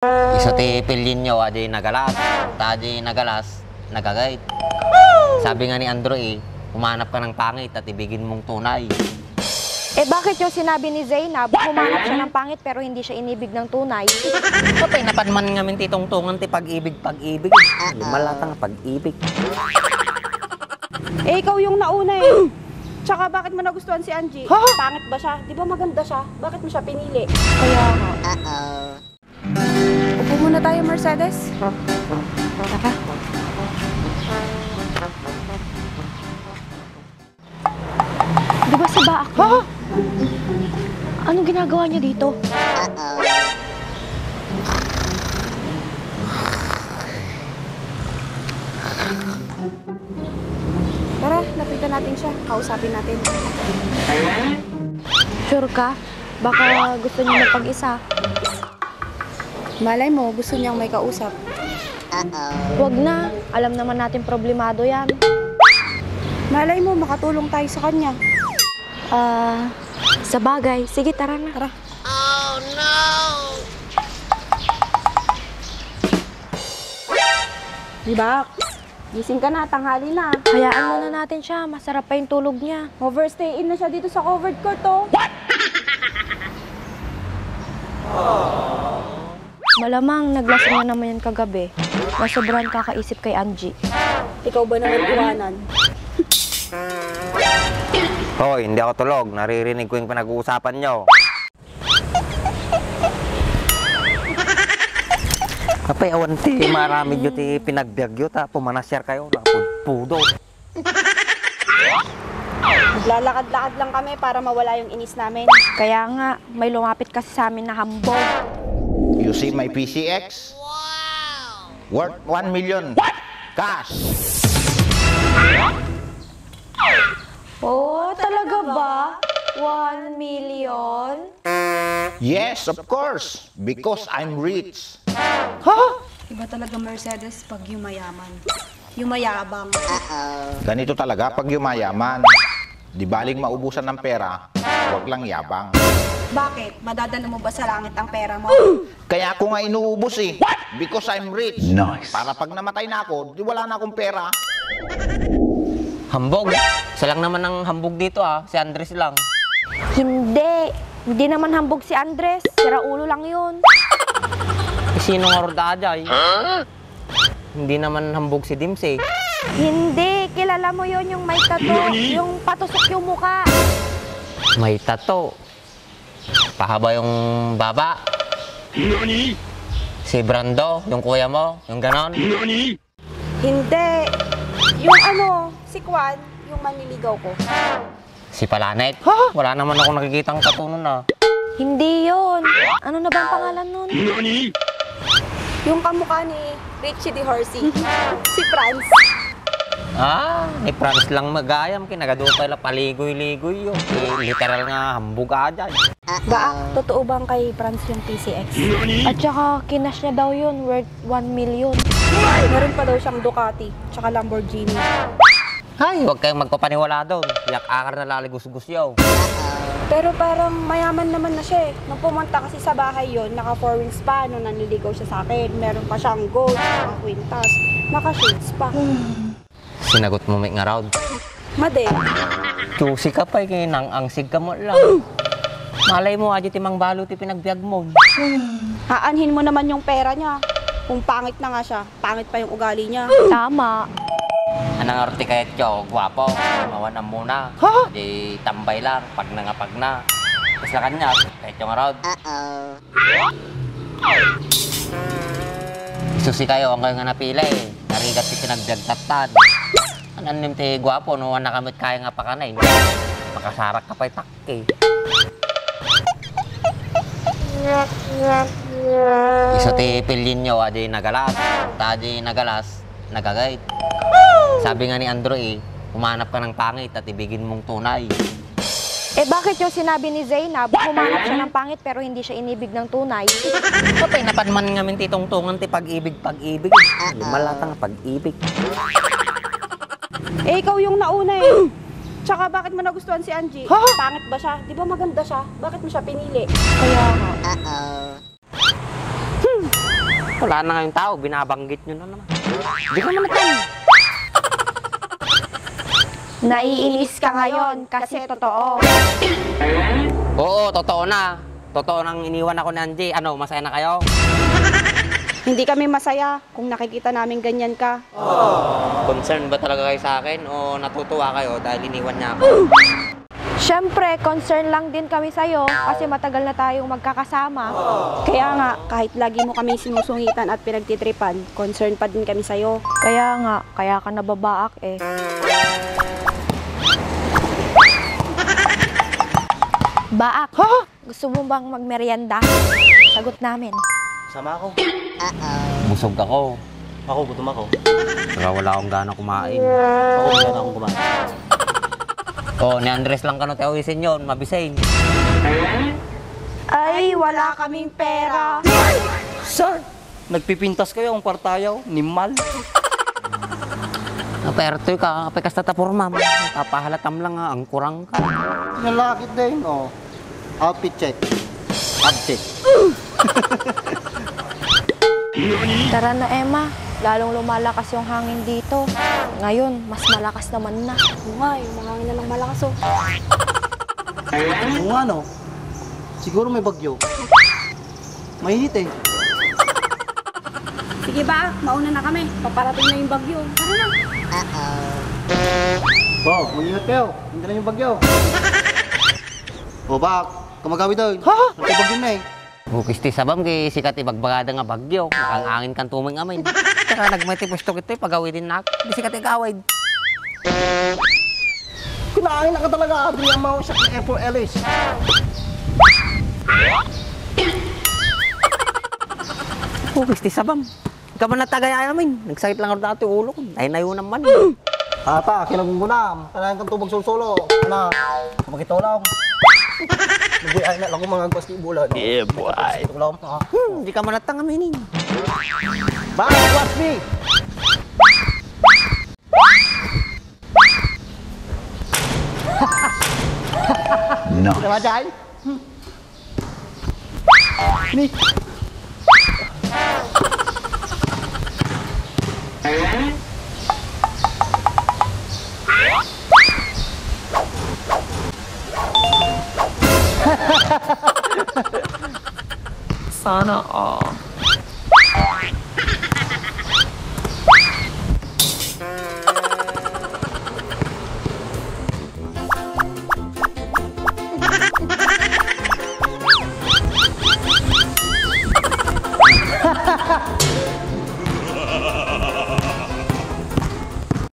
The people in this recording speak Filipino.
Isa ti pilin nyo, adi nagalas. Tadi nagalas, nagagait. Sabi nga ni Andrew humanap ka ng pangit at ibigin mong tunay. Eh bakit yung sinabi ni Zainab, humanap siya ng pangit pero hindi siya inibig ng tunay? Kapay napadman ngamin titong-tungan ti pag-ibig. Malata nga pag-ibig. Eh ikaw yung nauna eh. Tsaka bakit mo nagustuhan si Angie? Pangit ba siya? Di ba maganda siya? Bakit mo siya pinili? Kaya nga. Upo muna tayo, Mercedes. Tara. Di ba si Baak? Anong ginagawa niya dito? Tara, lapitan natin siya. Kausapin natin. Sure ka? Baka gusto niya mapag-isa. Malay mo, gusto niyang may kausap. Huwag na. Alam naman natin problemado yan. Malay mo, makatulong tayo sa kanya. Sa bagay. Sige, tara na. Tara. Oh, no! Diba? Gising ka na, tanghali na. Hayaan muna natin siya. Masarap pa yung tulog niya. Overstay in na siya dito sa covered court, oh. Malamang naglasing na naman yan kagabi. Nasobrahan kakaisip kay Angie. Ikaw ba naman iwanan? Hoy, hindi ako tulog. Naririnig ko yung pinag-uusapan nyo. Kapay awan ti, marami nyo ti pinagbiagyo ta. Pumanasyar kayo, napudpudot. Naglalakad-lakad lang kami para mawala yung inis namin. Kaya nga, may lumapit kasi sa amin na hambog. You see my PCX? Wow! Worth 1 million. Cash! Oh, talaga ba? 1 million? Yes, of course. Because I'm rich. Iba talaga Mercedes pag yumayaman. Yumayabang. Ganito talaga pag yumayaman. Di baling maubusan ng pera, huwag lang yabang. Bakit? Madadala mo ba sa langit ang pera mo? Kaya ako nga inuubos eh. Because I'm rich. Nice. Para pag namatay na ako, di wala na akong pera. Hambog. Isa lang naman ang hambog dito si Andres lang. Hindi. Hindi naman hambog si Andres. Sira ulo lang yun. Sino nga roda ajay? Hindi naman hambog si Dimsey. Hindi. Kilala mo yun yung may tato. Yung patusok yung muka. May tato. Pahaba yung baba. Si Brando, yung kuya mo, yung ganon. Hindi. Yung si Kwan, yung manliligaw ko. Si Palanet. Wala naman ako nakikitang tato nun Hindi yun. Ano na ba ang pangalan nun? Yung kamukha ni Richie Di Horsey. Si Franz. Ni Franz lang magayam. Kinagado pala paligoy-ligoy yun. Literal nga hambog ajay. Totoo bang kay Franz yung PCX? At saka, kinash niya daw yun, worth 1 million. Meron pa daw siyang Ducati, tsaka Lamborghini. Ay, huwag kayong magpapaniwala doon. Yak-akar na laligus-gus yaw. Pero parang mayaman naman na siya eh. Nung pumunta kasi sa bahay yon, naka 4 wheels pa, nung nanliligaw siya sa akin. Meron pa siyang gold, naka kwintas, naka shades pa. Sinagot mo may ngaraw. Made. Tusi ka pa kinang-angsig ka mo lang. Malay mo, adyo timang balo ti pinagbiag mo. Haanhin mo naman yung pera niya. Kung pangit na nga siya, pangit pa yung ugali niya. Tama. Anang arti kahit yo, gwapo, mawanan muna. Di tambay lang, pag na. Tapos na kanya, kahit yung araw. Susi kayo, ang kayo nga napila eh. Narigat si pinagbiagtatan. Ananim ti gwapo, no, nakamit kaya nga pa ka na eh. Makasarak ka pa'y takke. Isa ti pilin nyo, adi nagalas. Tadi nagalas, nagagait. Sabi nga ni Andrew humanap ka ng pangit at ibigin mong tunay. Eh bakit yung sinabi ni Zainab, humanap siya ng pangit pero hindi siya inibig ng tunay? Kapay napadman ngamin titong-tungan ti pag-ibig. Malata nga pag-ibig. Eh ikaw yung nauna eh. Tsaka bakit mo nagustuhan si Angie? Pangit ba siya? Di ba maganda siya? Bakit mo siya pinili? Kaya nga. Wala na ngayong tao, binabanggit nyo na naman. Hindi ka manatan. Naiinis ka ngayon kasi totoo. Oo, totoo na. Totoo nang iniwan ako ni Angie. Ano, masaya na kayo? Hindi kami masaya kung nakikita namin ganyan ka. Concern ba talaga kayo sa akin o natutuwa kayo dahil iniwan niya ako? Siyempre, concern lang din kami sa'yo kasi matagal na tayong magkakasama. Kaya nga, kahit lagi mo kami sinusungitan at pinagtitripan, concern pa din kami sa'yo. Kaya nga, kaya ka nababaak eh. Baak, gusto mo bang magmerienda? Sagot namin. Sama ako. Busog ako. Ako, gutom ako. Saka wala akong gana kumain. Ako, wala na akong kumain. Oh, ni Andres lang kano tawisin yun, mabisay. Ay, wala kaming pera. Sir, nagpipintas kayo ang partayaw, nimal. Naperto ka, kapag kasta tapor ma'am. Papahalatam lang nga, ang kurang ka. Nalakit din, oh. Outfit check. Abcheck. Tara na, Emma. Lalong lumalakas yung hangin dito. Ngayon, mas malakas naman na. Oo nga, yung mga hangin na lang malakas oh. Kung ano, siguro may bagyo. Mainit eh. Sige ba, mauna na kami. Paparating na yung bagyo. Tara na. Mag-ingat kayo. Hindi na yung bagyo. Bak, kamagawi daw. Nagpabagyo na eh. Bukisti sabam kay sikat ibagbagada nga bagyo. Nakangangin kan tuming amin. Saka nagmati pwesto kito pagawi din nak. Di sikat igawid. Kinain na ka talaga. Abri ang mga siya ng Air for Ellis. Bukisti sabam. Ikaw man natagay amin. Nagsakit lang ako dati ulo ko. Ay nayo naman. Ata, kinagungunam. Kanahin kang tubag solo. Anak, makita ko lang. Nagbuhay na lang kung mga agwas ni Bulan. Yeah, boy. Ito ko lang. Hindi ka man natang aminin. Bakit, watch me? No. Diba dyan? Ni. Sana all.